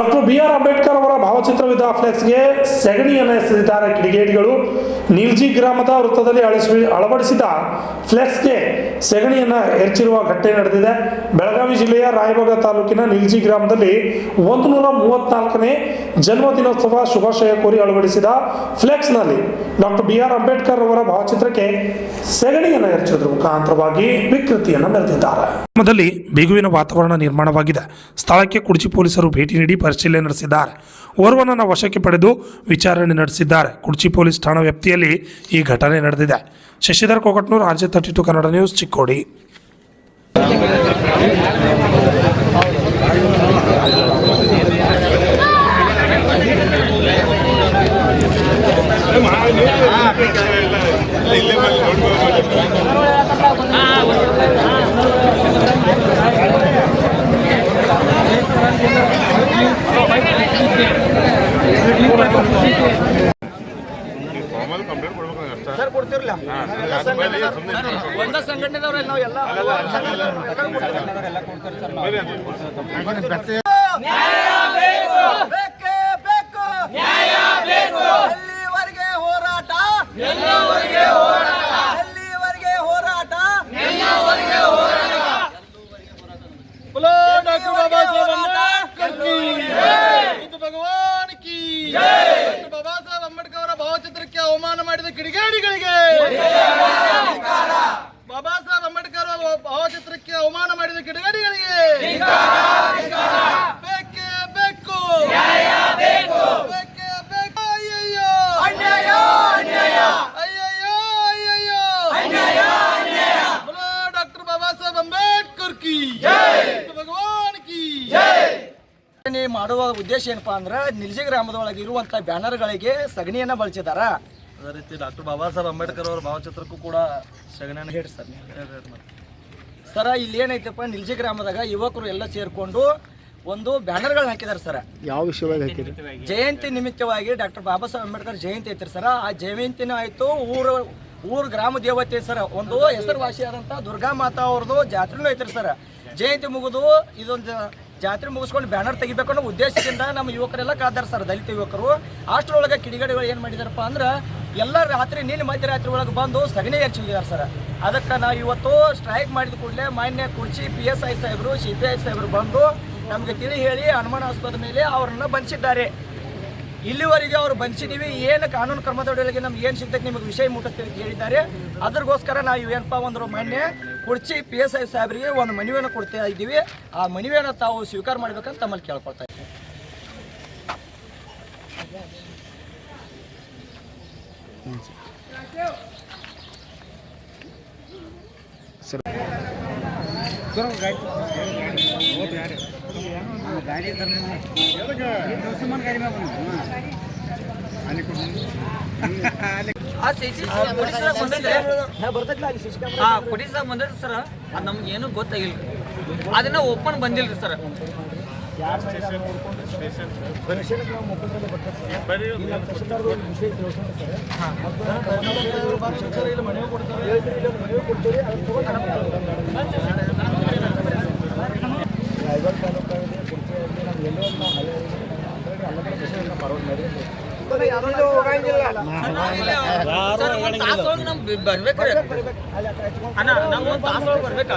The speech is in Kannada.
Doctor B R. ಅಂಬೇಡ್ಕರ್ ಅವರ ಭಾವಚಿತ್ರವಿದ್ದ ಫ್ಲೆಕ್ಸ್ಗೆ ಸೆಗಣಿಯನ್ನು ಎಸೆದಿದ್ದಾರೆ ಕಿಡಿಗೇಡಿಗಳು. ನೀಲ್ಜಿ ಗ್ರಾಮದ ವೃತ್ತದಲ್ಲಿ ಅಳವಡಿಸಿದ ಫ್ಲೆಕ್ಸ್ಗೆ ಸೆಗಣಿಯನ್ನು ಎರಚಿರುವ ಘಟನೆ ನಡೆದಿದೆ. ಬೆಳಗಾವಿ ಜಿಲ್ಲೆಯ ರಾಯಬಾಗ ತಾಲೂಕಿನ ನೀಲ್ಜಿ ಗ್ರಾಮದಲ್ಲಿ 134ನೇ ಜನ್ಮದಿನೋತ್ಸವ ಶುಭಾಶಯ ಕೋರಿ ಅಳವಡಿಸಿದ ಫ್ಲೆಕ್ಸ್ನಲ್ಲಿ ಡಾಕ್ಟರ್ ಬಿ.ಆರ್. ಅಂಬೇಡ್ಕರ್ ಅವರ ಭಾವಚಿತ್ರಕ್ಕೆ ಸೆಗಣಿಯನ್ನು ಎರಚುವುದರ ಮುಖಾಂತರವಾಗಿ ವಿಕೃತಿಯನ್ನು ಮೆರೆದಿದ್ದಾರೆ. ಗ್ರಾಮದಲ್ಲಿ ಬಿಗುವಿನ ವಾತಾವರಣ ನಿರ್ಮಾಣವಾಗಿದೆ. ಸ್ಥಳಕ್ಕೆ ಕುಡ್ಚಿ ಪೊಲೀಸರು ಭೇಟಿ ನೀಡಿ ಪರಿಶೀಲನೆ ನಡೆಸಿದ್ದಾರೆ. ಓರ್ವನನ್ನು ವಶಕ್ಕೆ ಪಡೆದು ವಿಚಾರಣೆ ನಡೆಸಿದ್ದಾರೆ. ಕುಡ್ಚಿ ಪೊಲೀಸ್ ಠಾಣಾ ವ್ಯಾಪ್ತಿಯಲ್ಲಿ ಈ ಘಟನೆ ನಡೆದಿದೆ. Shashidhar Kokatnur, RJ32 Kannada news, Chikkodi. Sir ಕೊಡ್ತಿರಲಿಲ್ಲ ಒಂದ ಸಂಘಟನೆದವರೆಲ್ಲ ನಾವು ಎಲ್ಲ ಕೊಡ್ತಾರೆ. ನ್ಯಾಯ ಬೇಕು, ಬೇಕೇ ಬೇಕು, ನ್ಯಾಯ ಬೇಕು. ಎಲ್ಲಿವರೆಗೆ ಹೋರಾಟ, ಎಲ್ಲಿವರೆಗೆ ಹೋರಾಟ, ಎಲ್ಲಿವರೆಗೆ ಹೋರಾಟ, ಎಲ್ಲಿವರೆಗೆ ಹೋರಾಟ. बोलो डॉक्टर बाबा साहब अंबेडकर की जय, बुद्ध भगवान की जय. डॉक्टर बाबा साहब अंबेडकर ಅವರ ಭಾವಚಿತ್ರಕ್ಕೆ ಅವಮಾನ ಮಾಡಿದ ಕಿಡಿಗೇಡಿಗಳಿಗೆ ಧಿಕ್ಕಾರ. ಬಾಬಾ ಸಾಹೇಬ್ ಅಂಬೇಡ್ಕರ್ ಅವರ ಭಾವಚಿತ್ರಕ್ಕೆ ಅವಮಾನ ಮಾಡಿದ ಕಿಡಿಗೇಡಿಗಳಿಗೆ ಧಿಕ್ಕಾರ. ಬೇಕೇ ಬೇಕು, ನ್ಯಾಯ ಬೇಕು, ಬೇಕೇ ಬೇಕು. ಅಯ್ಯಯ್ಯೋ ಅನ್ಯಾಯ, ಅನ್ಯಾಯ, ಅಯ್ಯಯ್ಯೋ ಅಯ್ಯಯ್ಯೋ, ಅನ್ಯಾಯ, ಅನ್ಯಾಯ. बोलो डॉक्टर बाबा साहब अंबेडकर की जय, ಭಗವಾನ್ ಕಿ ಜೈ. ಮಾಡುವ ಉದ್ದೇಶ ಏನಪ್ಪಾ ಅಂದ್ರೆ ನಿಲ್ಜಿ ಗ್ರಾಮದೊಳಗೆ ಇರುವಂತ ಬ್ಯಾನರ್ಗಳಿಗೆ ಸಗಣಿಯನ್ನ ಬಳಸಿದಾರ. ಅದೇ ರೀತಿ ಡಾಕ್ಟರ್ ಬಾಬಾ ಸಾಹೇಬ್ ಅಂಬೇಡ್ಕರ್ ಅವರ ಭಾವಚಿತ್ರಕ್ಕೂ ಕೂಡ ಸಗಣಿಯನ್ನು ಹೇಳಿ ಸರ. ಇಲ್ಲಿ ಏನೈತಪ್ಪ, ನಿಲ್ಜಿ ಗ್ರಾಮದಾಗ ಯುವಕರು ಎಲ್ಲ ಸೇರ್ಕೊಂಡು ಒಂದು ಬ್ಯಾನರ್ಗಳನ್ನ ಹಾಕಿದಾರೆ ಸರ್. ಯಾವ ವಿಷಯವಾಗಿ ಹಾಕಿರಿ? ಜಯಂತಿ ನಿಮಿತ್ತವಾಗಿ ಡಾಕ್ಟರ್ ಬಾಬಾ ಸಾಹೇಬ್ ಅಂಬೇಡ್ಕರ್ ಜಯಂತಿ ಐತ್ರಿ ಸರ. ಆ ಜಯಂತಿನೂ ಆಯ್ತು, ಊರು ಗ್ರಾಮ ದೇವತೆ ಸರ್, ಒಂದು ಹೆಸರುವಾಸಿಯಾದಂಥ ದುರ್ಗಾ ಮಾತಾ ಅವ್ರದ್ದು ಜಾತ್ರೆನೂ ಐತ್ರಿ ಸರ್. ಜಯಂತಿ ಮುಗಿದು ಇದೊಂದು ಜಾತ್ರೆ ಮುಗಿಸ್ಕೊಂಡು ಬ್ಯಾನರ್ ತೆಗಿಬೇಕು ಅನ್ನೋ ಉದ್ದೇಶದಿಂದ ನಮ್ಮ ಯುವಕರೆಲ್ಲ ಕಾದಾರ ಸರ್, ದಲಿತ ಯುವಕರು. ಅಷ್ಟರೊಳಗೆ ಕಿಡಿಗೇಡಿಗಳು ಏನು ಮಾಡಿದಾರಪ್ಪ ಅಂದ್ರೆ ಎಲ್ಲ ರಾತ್ರಿ ನೀನು ಮಧ್ಯರಾತ್ರಿ ಒಳಗೆ ಬಂದು ಸಗಣಿ ಹಚ್ಚಿದ್ದಾರೆ ಸರ್. ಅದಕ್ಕೆ ನಾವು ಇವತ್ತು ಸ್ಟ್ರೈಕ್ ಮಾಡಿದ ಕೂಡಲೇ ಮಾನ್ಯ ಕುಡ್ಚಿ PSI ಸಾಹೇಬರು, CPI ಸಾಹೇಬರು ಬಂದು ನಮಗೆ ತಿಳಿ ಹೇಳಿ ಅನುಮಾನಾಸ್ಪದ ಮೇಲೆ ಅವರನ್ನು ಬಂಧಿಸಿದ್ದಾರೆ. ಇಲ್ಲಿವರೆಗೆ ಅವರು ಬಂಧಿಸಿದ್ದೀವಿ, ಏನು ಕಾನೂನು ಕ್ರಮದೊಳಗೆ ನಮ್ಗೆ ಏನು ಸಿಗ್ತೈತೆ ನಿಮಗೆ ವಿಷಯ ಮುಟ್ಟಿಸ್ತೀವಿ ಅಂತ ಹೇಳಿದ್ದಾರೆ. ಅದ್ರಗೋಸ್ಕರ ನಾವು ಏನಪ್ಪ ಒಂದು ಮಾನ್ಯ ಕುಡ್ಚಿ PSI ಸಾಹೇಬರಿಗೆ ಒಂದು ಮನವಿಯನ್ನು ಕೊಡ್ತಾ ಇದ್ದೀವಿ. ಆ ಮನವಿಯನ್ನು ತಾವು ಸ್ವೀಕಾರ ಮಾಡ್ಬೇಕಂತ ತಮ್ಮಲ್ಲಿ ಕೇಳ್ಕೊಳ್ತಾ ಇದ್ದೀವಿ. ಪೊಲೀಸ್ ಬಂದಿರಿ ಸರ್, ಅದು ನಮ್ಗೆ ಏನು ಗೊತ್ತಾಗಿಲ್ಲ, ಅದನ್ನ ಓಪನ್ ಬಂದಿಲ್ರಿ ಸರ್. ಬರ್ಬೇಕ್ರಿ ಅಣ್ಣ, ನಮ್ಗೆ ಒಂದು ತಾಸೊಳಗೆ ಬರ್ಬೇಕಾ?